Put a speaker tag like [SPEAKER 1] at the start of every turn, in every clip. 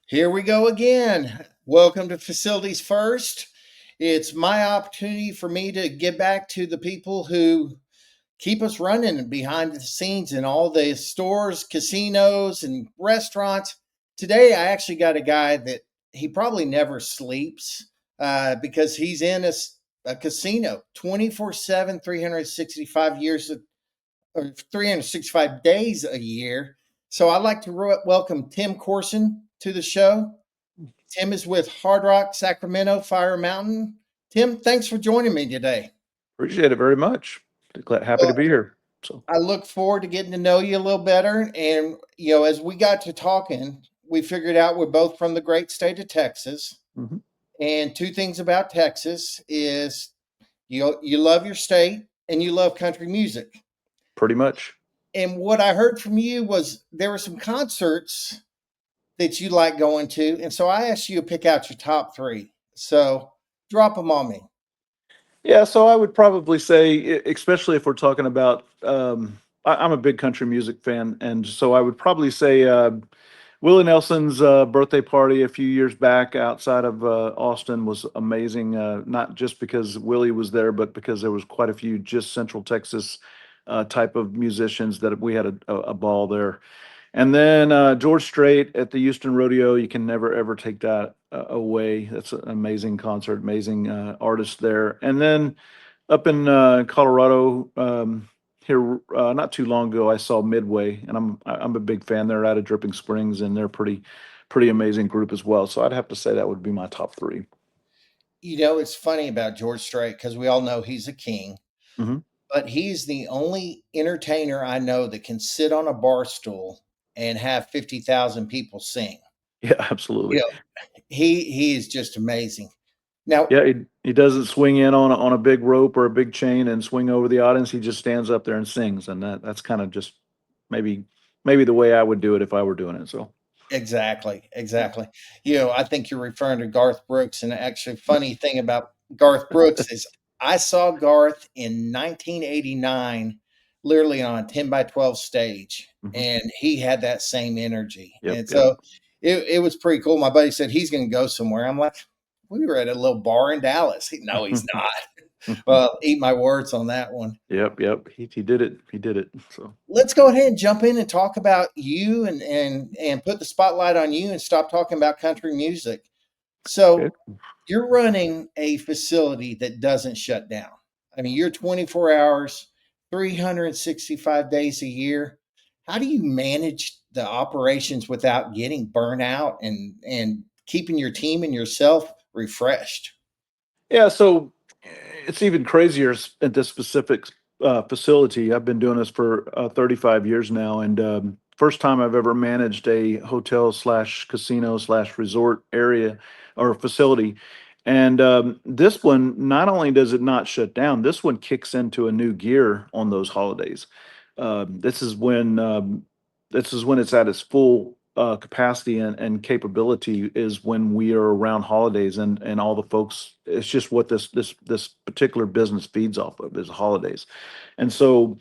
[SPEAKER 1] Here we go again. Welcome to Facilities First. It's my opportunity for me to give back to the people who keep us running behind the scenes in all the stores, casinos, and restaurants. Today, I actually got a guy that he probably never sleeps because he's in a casino 24/7, 365 years or 365 days a year. So I'd like to welcome Tim Courson to the show. Tim is with Hard Rock Sacramento Fire Mountain. Tim, thanks for joining me today.
[SPEAKER 2] Appreciate it very much. Happy to
[SPEAKER 1] Well,
[SPEAKER 2] be here. So,
[SPEAKER 1] I look forward to getting to know you a little better. And, as we got to talking, we figured out we're both from the great state of Texas.
[SPEAKER 2] mhm,
[SPEAKER 1] And two things about Texas is you love your state and you love country music.
[SPEAKER 2] pretty much.
[SPEAKER 1] And what I heard from you was there were some concerts that you like going to. And so I asked you to pick out your top three. So drop them on me.
[SPEAKER 2] Yeah, so I would probably say, especially if we're talking about, I'm a big country music fan, and so I would probably say Willie Nelson's birthday party a few years back outside of Austin was amazing. Not just because Willie was there, but because there was quite a few just Central Texas type of musicians that we had a ball there. And then George Strait at the Houston Rodeo, you can never ever take that away. That's an amazing concert, amazing artist there. And then up in Colorado, here not too long ago, I saw Midway, and I'm a big fan. They're out of Dripping Springs, and they're pretty amazing group as well. So I'd have to say that would be my top three.
[SPEAKER 1] It's funny about George Strait because we all know he's a king,
[SPEAKER 2] Hmm.
[SPEAKER 1] but he's the only entertainer I know that can sit on a bar stool and have 50,000 people sing.
[SPEAKER 2] Yeah,
[SPEAKER 1] You
[SPEAKER 2] absolutely.
[SPEAKER 1] know, he is just amazing. Now,
[SPEAKER 2] Yeah, he doesn't swing in on a big rope or a big chain and swing over the audience. He just stands up there and sings, and that's kind of just maybe maybe the way I would do it if I were doing it. So
[SPEAKER 1] exactly,
[SPEAKER 2] yeah.
[SPEAKER 1] exactly. I think you're referring to Garth Brooks. And actually, funny thing about Garth Brooks is I saw Garth in 1989, literally on a 10 by 12 stage,
[SPEAKER 2] Mhm.
[SPEAKER 1] and he had that same energy.
[SPEAKER 2] Yep,
[SPEAKER 1] And
[SPEAKER 2] yep.
[SPEAKER 1] so it was pretty cool. My buddy said he's going to go somewhere. I'm like, we were at a little bar in Dallas. No, he's not. Well, eat my words on that one.
[SPEAKER 2] Yep, yep. He did it. He did it. So
[SPEAKER 1] Let's go ahead and jump in and talk about you and put the spotlight on you and stop talking about country music.
[SPEAKER 2] okay.
[SPEAKER 1] So you're running a facility that doesn't shut down. I mean, you're 24 hours, 365 days a year. How do you manage the operations without getting burnout and keeping your team and yourself refreshed?
[SPEAKER 2] Yeah, so it's even crazier at this specific facility. I've been doing this for 35 years now, and first time I've ever managed a hotel slash casino slash resort area or facility. And this one, not only does it not shut down, this one kicks into a new gear on those holidays. This is when it's at its full capacity and capability is when we are around holidays and all the folks. It's just what this particular business feeds off of is holidays, and so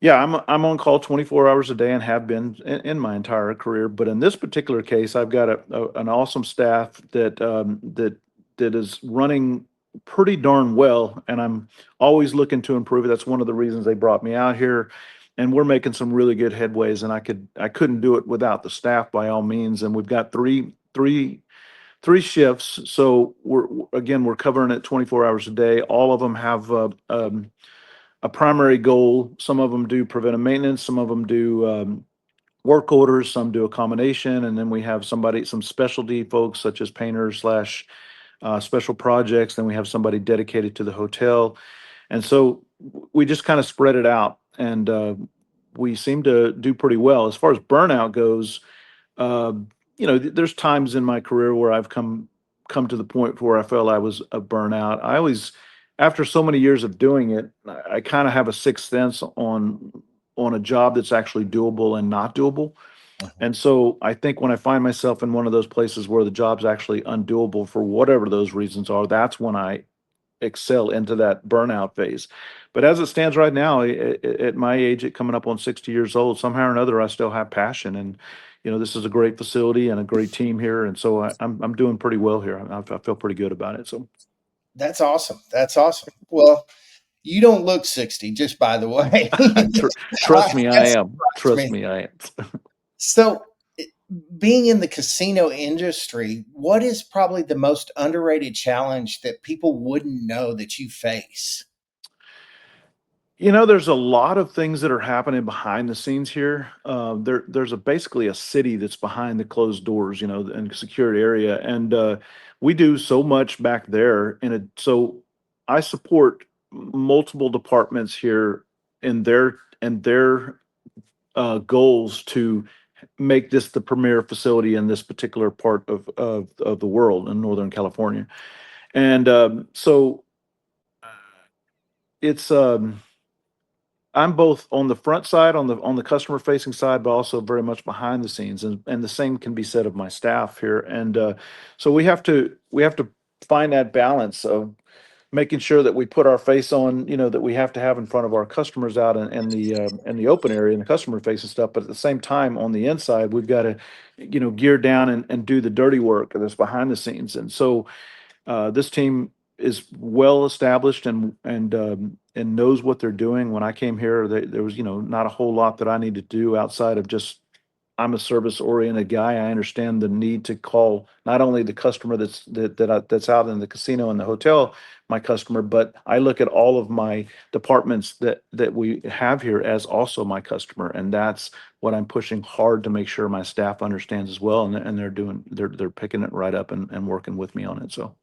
[SPEAKER 2] yeah, I'm on call 24 hours a day and have been in my entire career. But in this particular case, I've got an awesome staff that is running pretty darn well, and I'm always looking to improve it. That's one of the reasons they brought me out here, and we're making some really good headways. And I couldn't do it without the staff by all means. And we've got three shifts, so we're covering it 24 hours a day. All of them have a primary goal. Some of them do preventive maintenance, some of them do work orders, some do a combination, and then we have some specialty folks such as painters slash special projects. Then we have somebody dedicated to the hotel, and so we just kind of spread it out, and we seem to do pretty well as far as burnout goes. Uh, there's times in my career where I've come to the point where I felt I was a burnout. I always, after so many years of doing it, I kind of have a sixth sense on a job that's actually doable and not doable.
[SPEAKER 1] Mhm.
[SPEAKER 2] And so I think when I find myself in one of those places where the job's actually undoable for whatever those reasons are, that's when I excel into that burnout phase. But as it stands right now, at my age, at coming up on 60 years old, somehow or another, I still have passion. And, this is a great facility and a great team here, and so I'm doing pretty well here. I feel pretty good about it. So
[SPEAKER 1] That's awesome. That's awesome. Well, you don't look 60, just by the way.
[SPEAKER 2] tr-
[SPEAKER 1] That
[SPEAKER 2] trust me, I am.
[SPEAKER 1] surprised
[SPEAKER 2] Trust
[SPEAKER 1] me.
[SPEAKER 2] me, I am.
[SPEAKER 1] So, being in the casino industry, what is probably the most underrated challenge that people wouldn't know that you face?
[SPEAKER 2] There's a lot of things that are happening behind the scenes here. There's basically a city that's behind the closed doors, and secured area, and we do so much back there. So I support multiple departments here in their goals to make this the premier facility in this particular part of the world in Northern California, and so it's. I'm both on the front side, on the customer facing side, but also very much behind the scenes, and the same can be said of my staff here. And so we have to find that balance of making sure that we put our face on, that we have to have in front of our customers out in the open area and the customer facing stuff. But at the same time, on the inside, we've got to, gear down and do the dirty work that's behind the scenes. And so this team is well established and knows what they're doing. When I came here, there was not a whole lot that I need to do outside of just I'm a service oriented guy. I understand the need to call not only the customer that's out in the casino and the hotel, my customer, but I look at all of my departments that we have here as also my customer, and that's what I'm pushing hard to make sure my staff understands as well, and they're picking it right up and working with me on it. So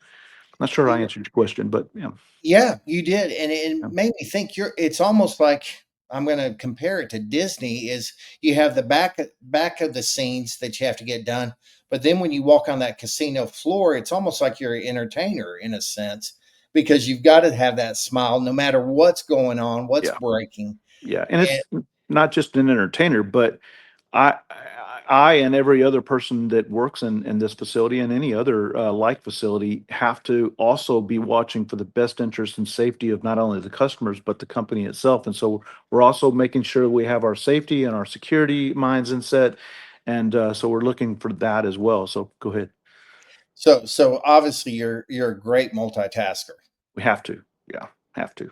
[SPEAKER 2] not sure I answered your question, but yeah.
[SPEAKER 1] Yeah, you did, and
[SPEAKER 2] Yeah.
[SPEAKER 1] it made me think it's almost like I'm gonna compare it to Disney, is you have the back of the scenes that you have to get done, but then when you walk on that casino floor, it's almost like you're an entertainer in a sense, because you've gotta have that smile no matter what's going on, what's
[SPEAKER 2] Yeah.
[SPEAKER 1] breaking,
[SPEAKER 2] Yeah. And
[SPEAKER 1] and
[SPEAKER 2] it's not just an entertainer, but I I and every other person that works in this facility and any other like facility have to also be watching for the best interest and safety of not only the customers but the company itself. And so we're also making sure we have our safety and our security minds in set, and so we're looking for that as well. So go ahead.
[SPEAKER 1] so obviously you're a great multitasker.
[SPEAKER 2] We have to. Yeah, have to.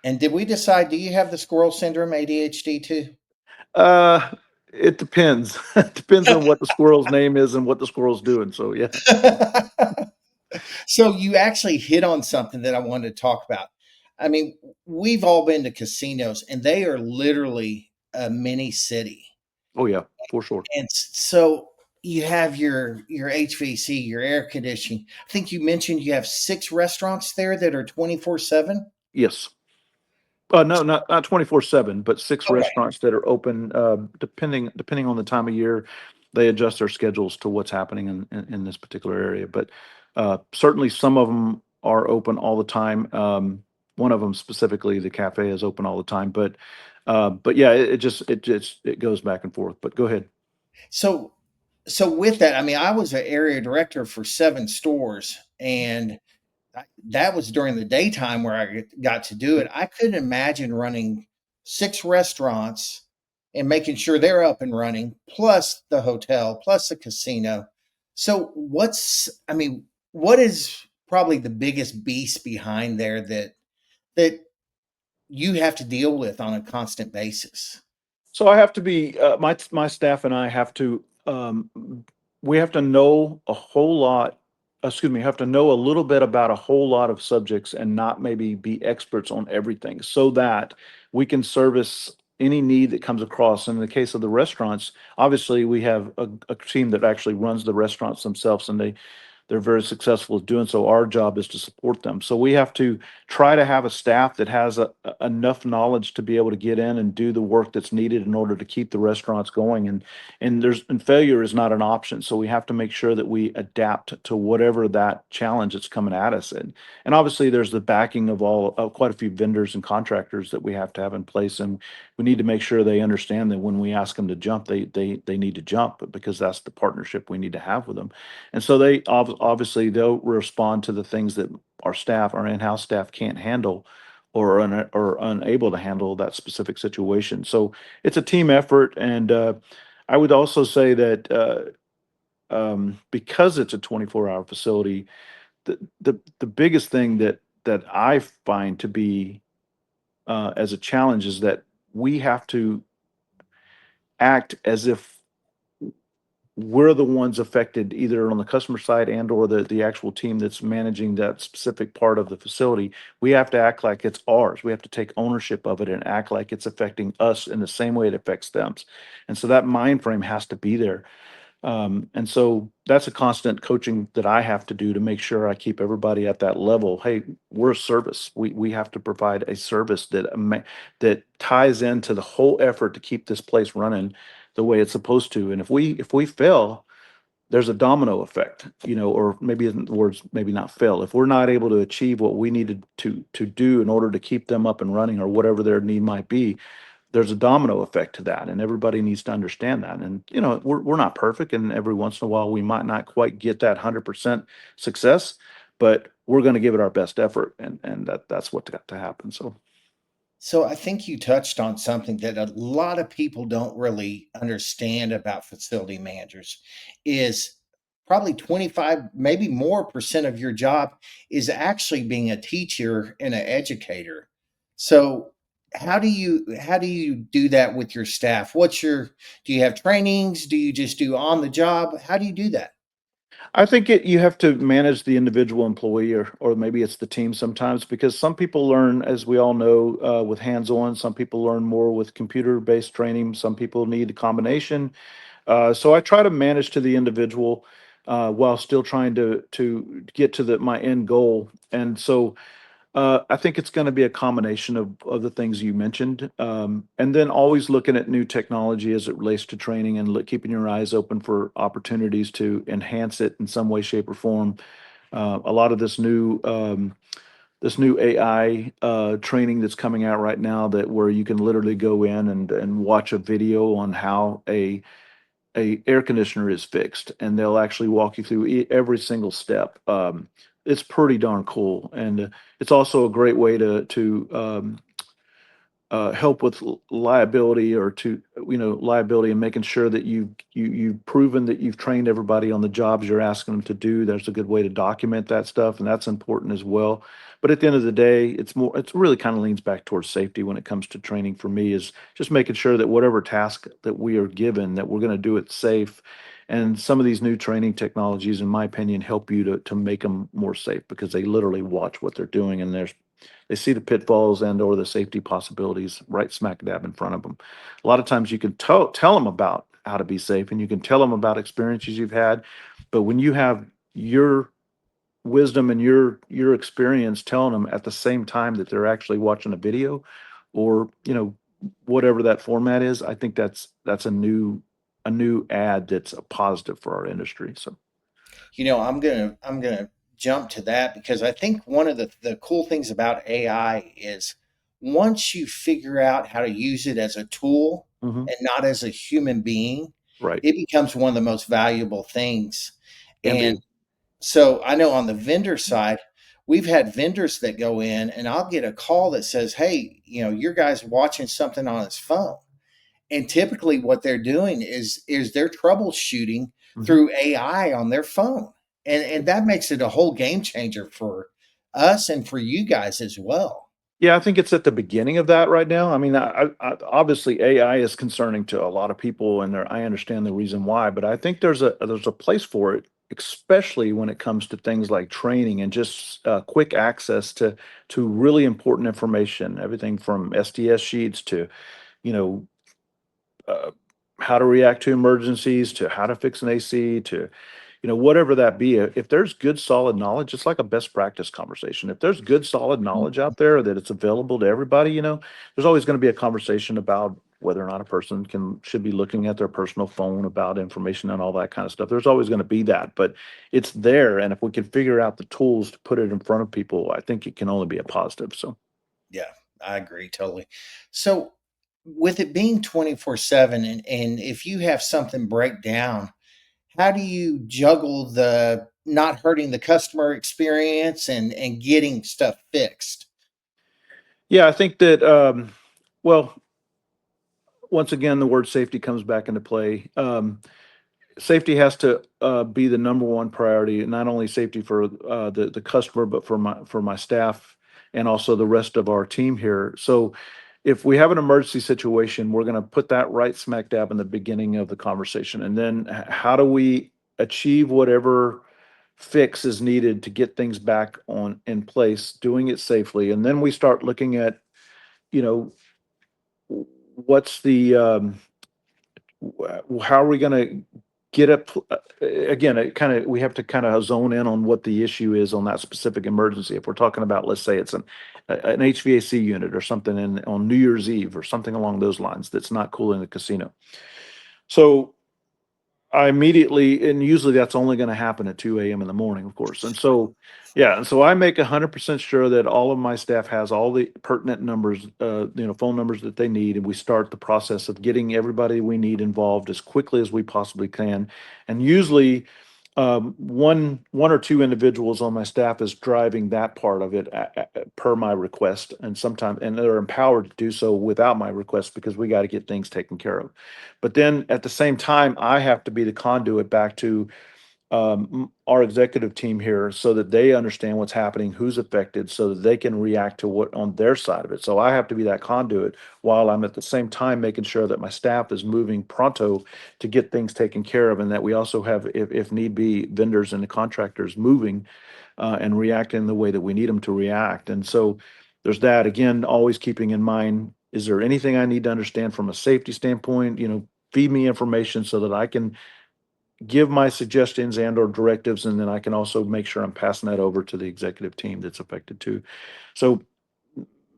[SPEAKER 1] And did we decide, do you have the squirrel syndrome, ADHD too?
[SPEAKER 2] Uh, it depends. It depends on what the squirrel's name is and what the squirrel's doing. So yeah.
[SPEAKER 1] So you actually hit on something that I wanted to talk about. I mean, we've all been to casinos and they are literally a mini city.
[SPEAKER 2] Oh yeah, for sure.
[SPEAKER 1] And so you have your HVAC, your air conditioning. I think you mentioned you have 6 restaurants there that are 24/7.
[SPEAKER 2] Yes. No, not 24/7, but 6
[SPEAKER 1] Okay.
[SPEAKER 2] restaurants that are open, depending on the time of year, they adjust their schedules to what's happening in this particular area, but, certainly some of them are open all the time. One of them specifically, the cafe is open all the time, but yeah, it goes back and forth, but go ahead.
[SPEAKER 1] So with that, I mean, I was an area director for 7 stores, and that was during the daytime where I got to do it. I couldn't imagine running 6 restaurants and making sure they're up and running, plus the hotel, plus the casino. So I mean, what is probably the biggest beast behind there that you have to deal with on a constant basis?
[SPEAKER 2] So I have to be my staff and I have to we have to know a whole lot. Excuse me, have to know a little bit about a whole lot of subjects and not maybe be experts on everything, so that we can service any need that comes across. In the case of the restaurants, obviously we have a team that actually runs the restaurants themselves, and they're very successful at doing so. Our job is to support them. So we have to try to have a staff that has enough knowledge to be able to get in and do the work that's needed in order to keep the restaurants going. And failure is not an option. So we have to make sure that we adapt to whatever that challenge that's coming at us. And obviously there's the backing of quite a few vendors and contractors that we have to have in place. And we need to make sure they understand that when we ask them to jump, they need to jump, because that's the partnership we need to have with them. And so obviously they'll respond to the things that our in-house staff can't handle, or unable to handle that specific situation. So it's a team effort, and I would also say that because it's a 24-hour facility, the biggest thing that I find to be as a challenge is that we have to act as if we're the ones affected either on the customer side and or the actual team that's managing that specific part of the facility. We have to act like it's ours. We have to take ownership of it and act like it's affecting us in the same way it affects them. And so that mind frame has to be there. And so that's a constant coaching that I have to do to make sure I keep everybody at that level. Hey, we're a service. We have to provide a service that ties into the whole effort to keep this place running the way it's supposed to. And if we fail, there's a domino effect, or maybe in words, maybe not fail. If we're not able to achieve what we needed to do in order to keep them up and running or whatever their need might be, there's a domino effect to that, and everybody needs to understand that. And we're not perfect, and every once in a while we might not quite get that 100% success, but we're going to give it our best effort, and that's what's got to happen. So
[SPEAKER 1] So I think you touched on something that a lot of people don't really understand about facility managers is probably 25, maybe more percent of your job is actually being a teacher and an educator. So how do you do that with your staff? Do you have trainings? Do you just do on the job? How do you do that?
[SPEAKER 2] I think you have to manage the individual employee, or maybe it's the team sometimes, because some people learn, as we all know, with hands-on. Some people learn more with computer-based training. Some people need a combination. So I try to manage to the individual while still trying to get to my end goal. And so I think it's going to be a combination of the things you mentioned, and then always looking at new technology as it relates to training and keeping your eyes open for opportunities to enhance it in some way, shape, or form. A lot of this new AI training that's coming out right now, that where you can literally go in and watch a video on how a air conditioner is fixed, and they'll actually walk you through every single step. It's pretty darn cool, and it's also a great way to help with liability, or to liability, and making sure that you've proven that you've trained everybody on the jobs you're asking them to do. There's a good way to document that stuff, and that's important as well. But at the end of the day, it's really kind of leans back towards safety when it comes to training. For me, is just making sure that whatever task that we are given, that we're going to do it safe. And some of these new training technologies, in my opinion, help you to make them more safe, because they literally watch what they're doing, and they see the pitfalls and or the safety possibilities right smack dab in front of them. A lot of times you can tell them about how to be safe, and you can tell them about experiences you've had, but when you have your wisdom and your experience telling them at the same time that they're actually watching a video, or whatever that format is, I think that's a new ad that's a positive for our industry. So
[SPEAKER 1] I'm gonna jump to that because I think one of the cool things about AI is once you figure out how to use it as a tool
[SPEAKER 2] mhm,
[SPEAKER 1] and not as a human being,
[SPEAKER 2] right,
[SPEAKER 1] it becomes one of the most valuable things.
[SPEAKER 2] can be.
[SPEAKER 1] And so I know on the vendor side, we've had vendors that go in and I'll get a call that says, "Hey, your guy's watching something on his phone." And typically what they're doing is they're troubleshooting
[SPEAKER 2] Mhm.
[SPEAKER 1] through AI on their phone. And that makes it a whole game changer for us and for you guys as well.
[SPEAKER 2] Yeah, I think it's at the beginning of that right now. I mean, obviously AI is concerning to a lot of people, and I understand the reason why. But I think there's a place for it, especially when it comes to things like training and just quick access to really important information. Everything from SDS sheets to you know uh, how to react to emergencies, to how to fix an AC, to whatever that be. If there's good solid knowledge, it's like a best practice conversation. If there's good solid knowledge out there that it's available to everybody, there's always going to be a conversation about whether or not a person should be looking at their personal phone about information and all that kind of stuff. There's always going to be that, but it's there. And if we can figure out the tools to put it in front of people, I think it can only be a positive. So
[SPEAKER 1] Yeah, I agree totally. So with it being 24/7 and if you have something break down, how do you juggle the not hurting the customer experience and getting stuff fixed?
[SPEAKER 2] yeah, I think that well, once again, the word safety comes back into play. Safety has to be the number one priority, not only safety for the customer, but for my staff and also the rest of our team here. So if we have an emergency situation, we're going to put that right smack dab in the beginning of the conversation. And then how do we achieve whatever fix is needed to get things back on in place, doing it safely. And then we start looking at, you know, what's the how are we going to get up again, it kind of, we have to kind of zone in on what the issue is on that specific emergency. If we're talking about, let's say it's an HVAC unit or something on New Year's Eve or something along those lines that's not cool in the casino. So I immediately, and usually that's only going to happen at 2 a.m. in the morning, of course. And so, yeah, and so I make 100% sure that all of my staff has all the pertinent numbers, phone numbers that they need, and we start the process of getting everybody we need involved as quickly as we possibly can. And usually, one or two individuals on my staff is driving that part of it per my request, and sometimes, and they're empowered to do so without my request because we got to get things taken care of. But then at the same time, I have to be the conduit back to our executive team here so that they understand what's happening, who's affected, so that they can react to what on their side of it. So I have to be that conduit while I'm at the same time making sure that my staff is moving pronto to get things taken care of, and that we also have, if need be, vendors and the contractors moving and reacting the way that we need them to react. And so there's that. Again, always keeping in mind, is there anything I need to understand from a safety standpoint? Feed me information so that I can give my suggestions and or directives, and then I can also make sure I'm passing that over to the executive team that's affected too. So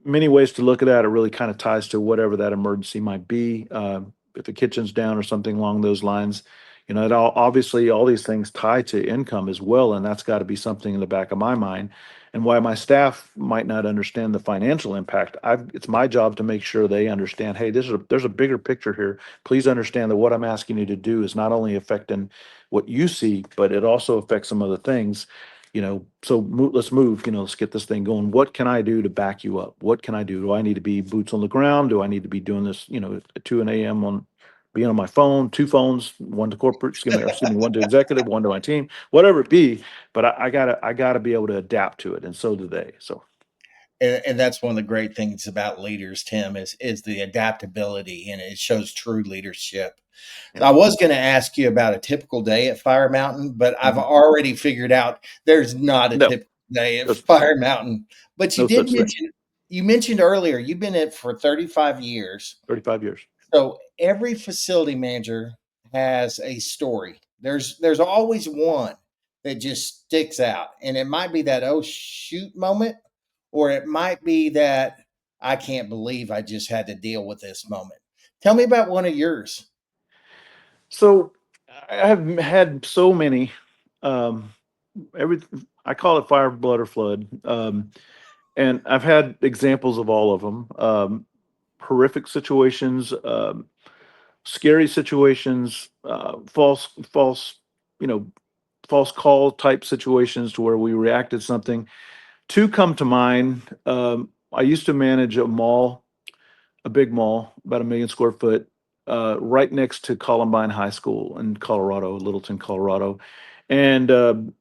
[SPEAKER 2] many ways to look at that. It really kind of ties to whatever that emergency might be. If the kitchen's down or something along those lines, it obviously all these things tie to income as well, and that's got to be something in the back of my mind. And why my staff might not understand the financial impact, it's my job to make sure they understand. Hey, there's a bigger picture here. Please understand that what I'm asking you to do is not only affecting what you see, but it also affects some other things. So let's move, let's get this thing going. What can I do to back you up? What can I do? Do I need to be boots on the ground? Do I need to be doing this, at 2 a.m. being on my phone, two phones, one to corporate, excuse me, one to executive, one to my team, whatever it be. But I gotta be able to adapt to it. And so do they. So
[SPEAKER 1] And that's one of the great things about leaders, Tim, is the adaptability, and it shows true leadership.
[SPEAKER 2] yeah.
[SPEAKER 1] I was going to ask you about a typical day at Fire Mountain, but I've
[SPEAKER 2] Mhm.
[SPEAKER 1] already figured out there's not a
[SPEAKER 2] No,
[SPEAKER 1] typical day at
[SPEAKER 2] there's
[SPEAKER 1] Fire Mountain. But
[SPEAKER 2] no such thing.
[SPEAKER 1] you mentioned earlier you've been in it for 35 years.
[SPEAKER 2] 35 years.
[SPEAKER 1] So every facility manager has a story. There's always one that just sticks out, and it might be that oh shoot moment, or it might be that I can't believe I just had to deal with this moment. Tell me about one of yours.
[SPEAKER 2] So I have had so many, um, every, I call it fire, blood, or flood. And I've had examples of all of them. Horrific situations, scary situations, false, you know, false call type situations to where we reacted something. Two come to mind. I used to manage a big mall, about 1 million square foot, right next to Columbine High School in Colorado, Littleton, Colorado. And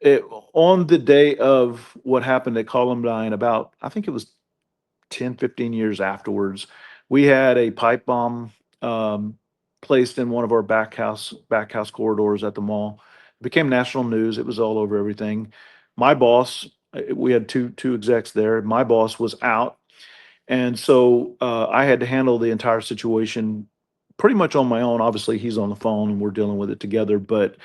[SPEAKER 2] it, on the day of what happened at Columbine, about, I think it was 10, 15 years afterwards, we had a pipe bomb um, placed in one of our back house corridors at the mall. It became national news. It was all over everything. My boss, we had two execs there. My boss was out, and so I had to handle the entire situation pretty much on my own. Obviously, he's on the phone and we're dealing with it together, but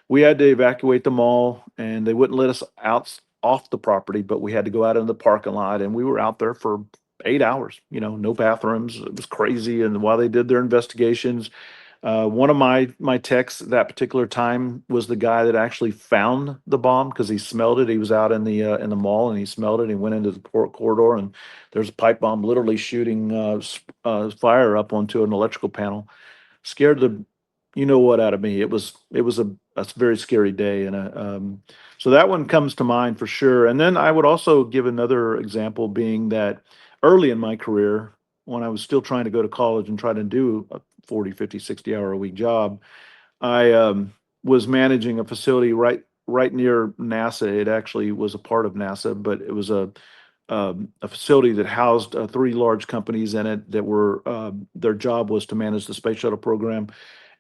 [SPEAKER 2] we had to evacuate the mall and they wouldn't let us out off the property, but we had to go out in the parking lot and we were out there for 8 hours, no bathrooms. It was crazy. And while they did their investigations, one of my techs that particular time was the guy that actually found the bomb because he smelled it. He was out in the mall and he smelled it. He went into the port corridor and there's a pipe bomb literally shooting fire up onto an electrical panel. Scared the what out of me. It was a very scary day, and so that one comes to mind for sure. And then I would also give another example, being that early in my career. when I was still trying to go to college and try to do a 40, 50, 60 hour a week job. I was managing a facility right near NASA. It actually was a part of NASA, but it was a facility that housed three large companies in it that were their job was to manage the space shuttle program.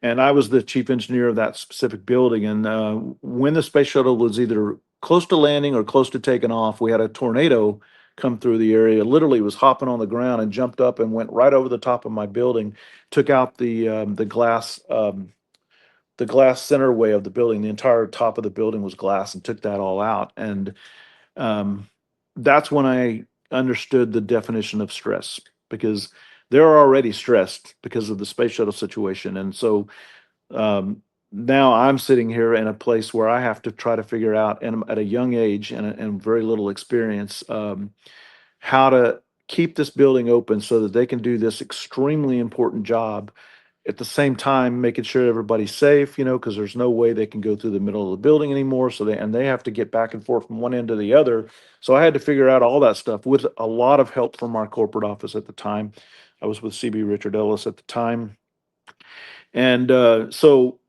[SPEAKER 2] And I was the chief engineer of that specific building. And when the space shuttle was either close to landing or close to taking off, we had a tornado come through the area. Literally was hopping on the ground and jumped up and went right over the top of my building, took out the glass centerway of the building. The entire top of the building was glass and took that all out. And um, that's when I understood the definition of stress, because they're already stressed because of the space shuttle situation. And so um, now I'm sitting here in a place where I have to try to figure out, and at a young age and very little experience, how to keep this building open so that they can do this extremely important job, at the same time making sure everybody's safe, because there's no way they can go through the middle of the building anymore. So they have to get back and forth from one end to the other. So I had to figure out all that stuff with a lot of help from our corporate office at the time. I was with CB Richard Ellis at the time. And so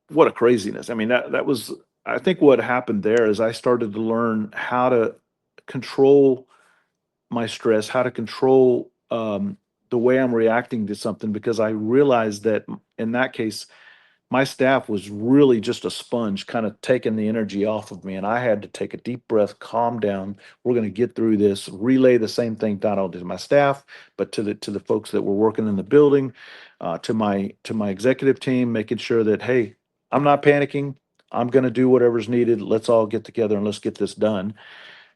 [SPEAKER 2] what a craziness. I mean, that was, I think what happened there is I started to learn how to control my stress, how to control the way I'm reacting to something, because I realized that in that case, my staff was really just a sponge, kind of taking the energy off of me. And I had to take a deep breath, calm down. We're going to get through this, relay the same thing, not only to my staff, but to the folks that were working in the building, to my executive team, making sure that, hey, I'm not panicking. I'm going to do whatever's needed. Let's all get together and let's get this done.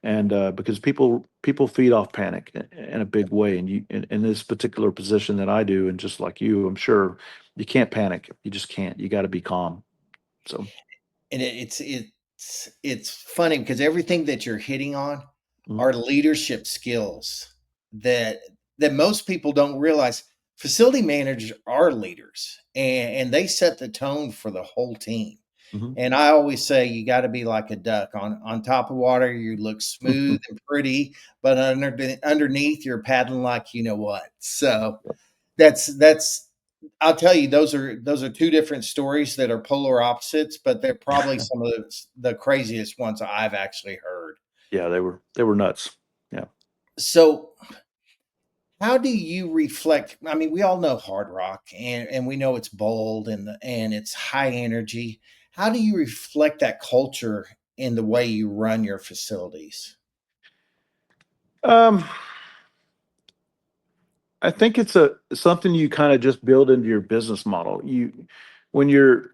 [SPEAKER 2] And because people feed off panic in a big way, and in this particular position that I do, and just like you, I'm sure you can't panic. You just can't. You got to be calm. So,
[SPEAKER 1] And it's funny because everything that you're hitting on
[SPEAKER 2] mhm,
[SPEAKER 1] are leadership skills that most people don't realize. Facility managers are leaders, and they set the tone for the whole team.
[SPEAKER 2] mhm.
[SPEAKER 1] And I always say you got to be like a duck on top of water. You look smooth and pretty, but underneath you're paddling like you know what. So that's I'll tell you, those are two different stories that are polar opposites, but they're probably some of the craziest ones I've actually heard.
[SPEAKER 2] Yeah, they were nuts. Yeah.
[SPEAKER 1] So, how do you reflect? I mean, we all know hard rock, and we know it's bold and it's high energy. How do you reflect that culture in the way you run your facilities?
[SPEAKER 2] Um, I think it's a something you kind of just build into your business model. When you're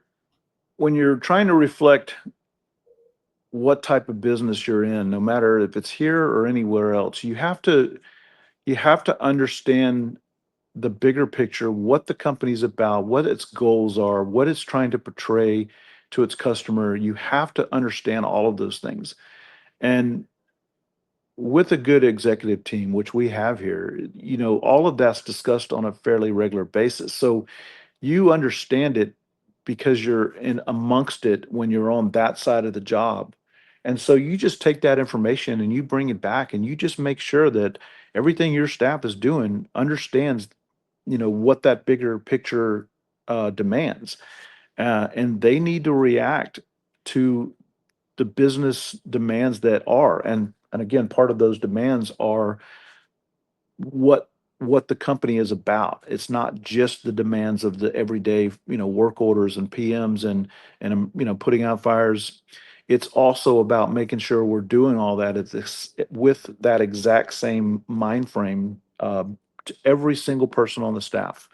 [SPEAKER 2] when you're trying to reflect what type of business you're in, no matter if it's here or anywhere else, you have to understand the bigger picture, what the company's about, what its goals are, what it's trying to portray to its customer. You have to understand all of those things. And with a good executive team, which we have here, all of that's discussed on a fairly regular basis. So you understand it because you're in amongst it when you're on that side of the job. And so you just take that information and you bring it back and you just make sure that everything your staff is doing understands, what that bigger picture demands. And they need to react to the business demands that are. And again, part of those demands are what what the company is about. It's not just the demands of the everyday, work orders and PMs and putting out fires. It's also about making sure we're doing all that at this with that exact same mind frame to every single person on the staff.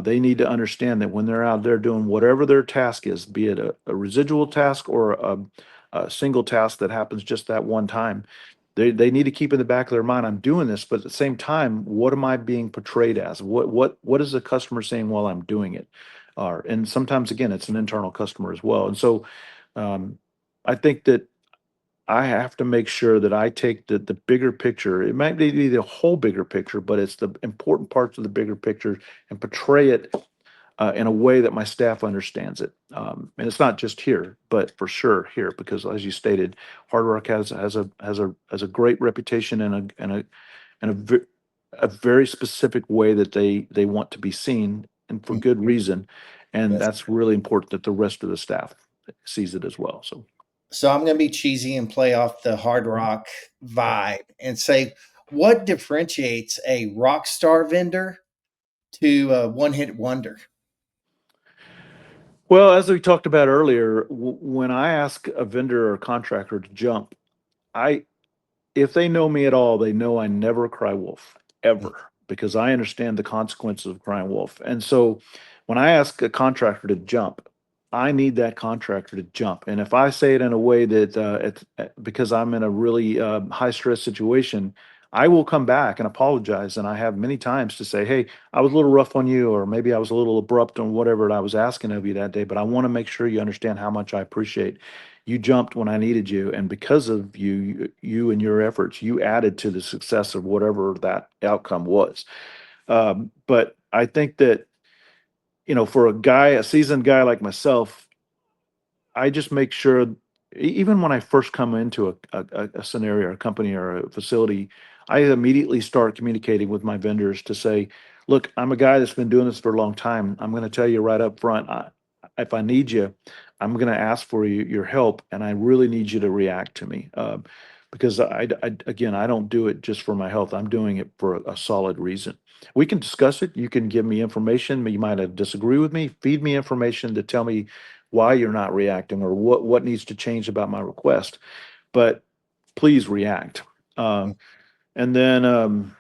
[SPEAKER 2] They need to understand that when they're out there doing whatever their task is, be it a residual task or a single task that happens just that one time, they need to keep in the back of their mind, I'm doing this, but at the same time, what am I being portrayed as? What is the customer saying while I'm doing it? And sometimes again, it's an internal customer as well. And so um, I think that I have to make sure that I take the bigger picture. It might be the whole bigger picture, but it's the important parts of the bigger picture and portray it in a way that my staff understands it. And it's not just here, but for sure here, because as you stated, Hard Rock has a great reputation and a a very specific way that they want to be seen, and for
[SPEAKER 1] Mm,
[SPEAKER 2] good reason. And
[SPEAKER 1] yes.
[SPEAKER 2] that's really important that the rest of the staff sees it as well. So,
[SPEAKER 1] So I'm going to be cheesy and play off the hard rock vibe and say, what differentiates a rock star vendor to a one hit wonder?
[SPEAKER 2] well, as we talked about earlier, when I ask a vendor or contractor to jump, I if they know me at all, they know I never cry wolf,
[SPEAKER 1] Mm,
[SPEAKER 2] ever, because I understand the consequences of crying wolf. And so when I ask a contractor to jump, I need that contractor to jump. And if I say it in a way that because I'm in a really high stress situation, I will come back and apologize. And I have many times to say, hey, I was a little rough on you, or maybe I was a little abrupt on whatever I was asking of you that day, but I want to make sure you understand how much I appreciate you jumped when I needed you, and because of you and your efforts, you added to the success of whatever that outcome was. But I think that for a seasoned guy like myself, I just make sure, even when I first come into a scenario, or a company, or a facility, I immediately start communicating with my vendors to say, look, I'm a guy that's been doing this for a long time. I'm going to tell you right up front, if I need you, I'm going to ask for your help, and I really need you to react to me. Because again, I don't do it just for my health. I'm doing it for a solid reason. We can discuss it. You can give me information. You might disagree with me. Feed me information to tell me why you're not reacting, or what needs to change about my request. But please react.
[SPEAKER 1] mm,
[SPEAKER 2] Um, and then um,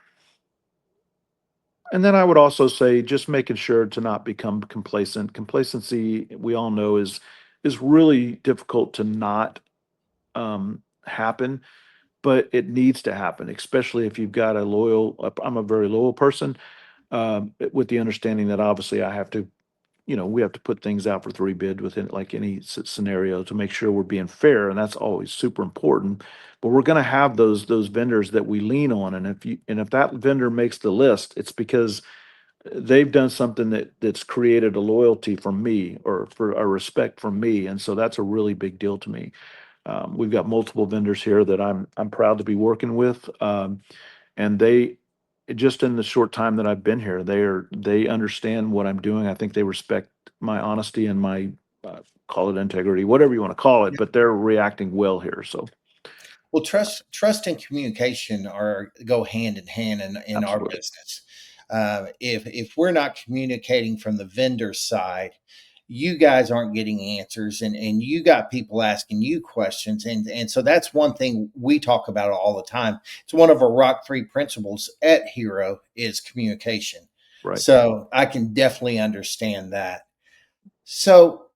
[SPEAKER 2] and then I would also say, just making sure to not become complacent. Complacency, we all know, is really difficult to not happen, but it needs to happen, especially if you've got a loyal. I'm a very loyal person, with the understanding that obviously I have to, we have to put things out for three bid within, like, any scenario, to make sure we're being fair, and that's always super important. But we're going to have those vendors that we lean on, and if that vendor makes the list, it's because they've done something that's created a loyalty from me, or for a respect from me, and so that's a really big deal to me. We've got multiple vendors here that I'm proud to be working with, and they, just in the short time that I've been here, they understand what I'm doing. I think they respect my honesty and my, call it integrity, whatever you want to call it,
[SPEAKER 1] yeah.
[SPEAKER 2] but they're reacting well here. So
[SPEAKER 1] Well, trust and communication are go hand in hand in our
[SPEAKER 2] absolutely.
[SPEAKER 1] business. If we're not communicating from the vendor side, you guys aren't getting answers, and you got people asking you questions, and so that's one thing we talk about all the time. It's one of our rock three principles at Hero is communication.
[SPEAKER 2] Right.
[SPEAKER 1] So I can definitely understand that. So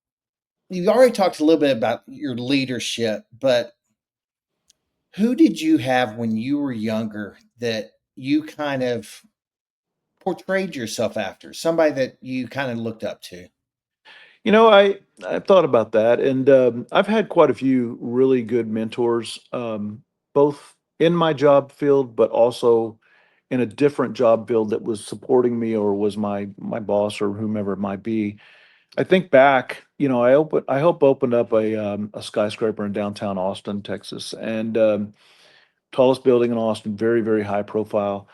[SPEAKER 1] you've already talked a little bit about your leadership, but who did you have when you were younger that you kind of portrayed yourself after? Somebody that you kind of looked up to?
[SPEAKER 2] I've thought about that, and I've had quite a few really good mentors, both in my job field, but also in a different job field that was supporting me, or was my boss, or whomever it might be. I think back, I helped open up a skyscraper in downtown Austin, Texas, and tallest building in Austin, very, very high profile.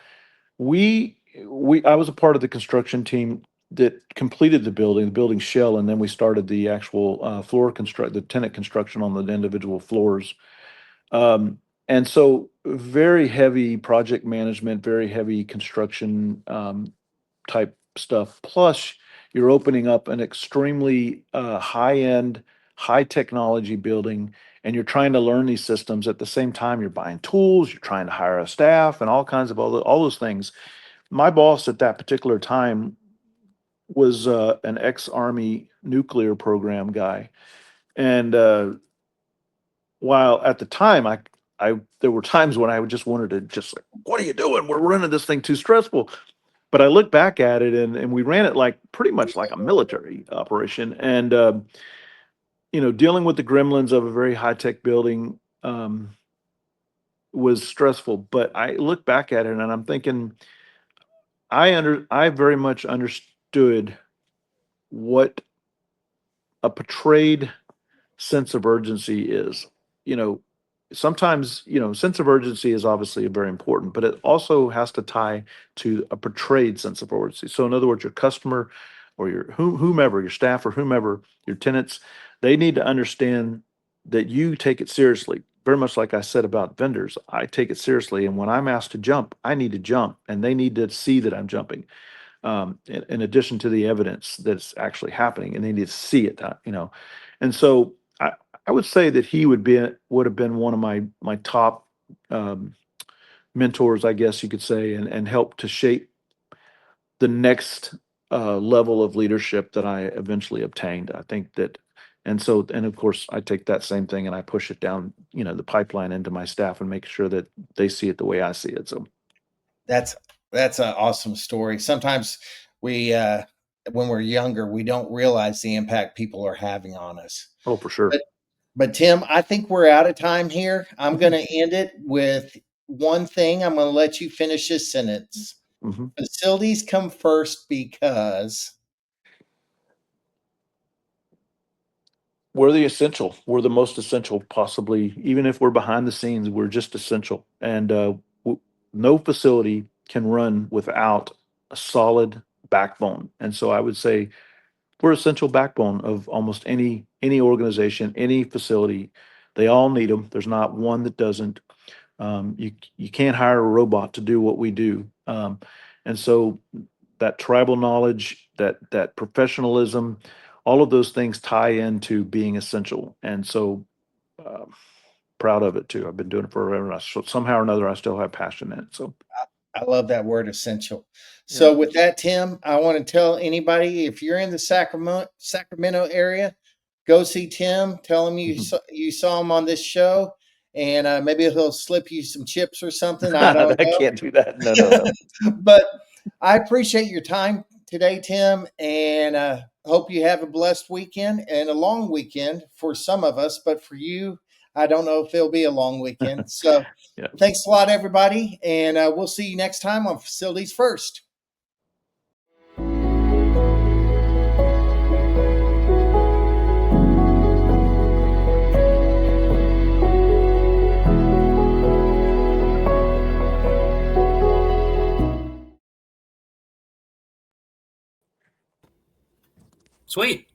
[SPEAKER 2] I was a part of the construction team that completed the building shell, and then we started the actual the tenant construction on the individual floors. Um, and so, very heavy project management, very heavy construction type stuff. Plus, you're opening up an extremely high end, high technology building, and you're trying to learn these systems at the same time. You're buying tools, you're trying to hire a staff, and all kinds of all those things. My boss at that particular time was an ex-Army nuclear program guy, and while at the time I there were times when I would just wanted to, just like, what are you doing? We're running this thing too stressful. But I look back at it, and we ran it like pretty much like a military operation, and dealing with the gremlins of a very high tech building was stressful. But I look back at it, and I'm thinking, I very much understood what a portrayed sense of urgency is. You know, sometimes, sense of urgency is obviously very important, but it also has to tie to a portrayed sense of urgency. So, in other words, your customer or your whomever, your staff or whomever, your tenants, they need to understand that you take it seriously. Very much like I said about vendors, I take it seriously. And when I'm asked to jump, I need to jump, and they need to see that I'm jumping. In addition to the evidence that's actually happening, and they need to see it. And so I would say that he would have been one of my top um, mentors, I guess you could say, and helped to shape the next level of leadership that I eventually obtained. I think that, and of course, I take that same thing and I push it down, the pipeline into my staff and make sure that they see it the way I see it. So,
[SPEAKER 1] That's that's an awesome story. Sometimes we when we're younger, we don't realize the impact people are having on us.
[SPEAKER 2] oh, for sure.
[SPEAKER 1] But but Tim, I think we're out of time here. I'm going to end it with one thing. I'm going to let you finish this sentence.
[SPEAKER 2] Hmm.
[SPEAKER 1] Facilities come first because
[SPEAKER 2] We're the essential. We're the most essential, possibly. Even if we're behind the scenes, we're just essential. And no facility can run without a solid backbone. And so I would say we're essential backbone of almost any organization, any facility. They all need them. There's not one that doesn't. You can't hire a robot to do what we do. And so that tribal knowledge, that professionalism, all of those things tie into being essential. And so uh, proud of it too. I've been doing it forever. And somehow or another, I still have passion in it. So
[SPEAKER 1] I love that word essential.
[SPEAKER 2] yeah.
[SPEAKER 1] So with that, Tim, I want to tell anybody if you're in the Sacramento area, go see Tim. Tell him
[SPEAKER 2] Mhm.
[SPEAKER 1] you saw him on this show, and maybe he'll slip you some chips or something. I don't
[SPEAKER 2] I
[SPEAKER 1] know,
[SPEAKER 2] can't do that. No, no, no.
[SPEAKER 1] but I appreciate your time today, Tim, and hope you have a blessed weekend and a long weekend for some of us, but for you, I don't know if it'll be a long weekend. So
[SPEAKER 2] Yeah.
[SPEAKER 1] thanks a lot, everybody, and we'll see you next time on Facilities First.
[SPEAKER 3] Sweet.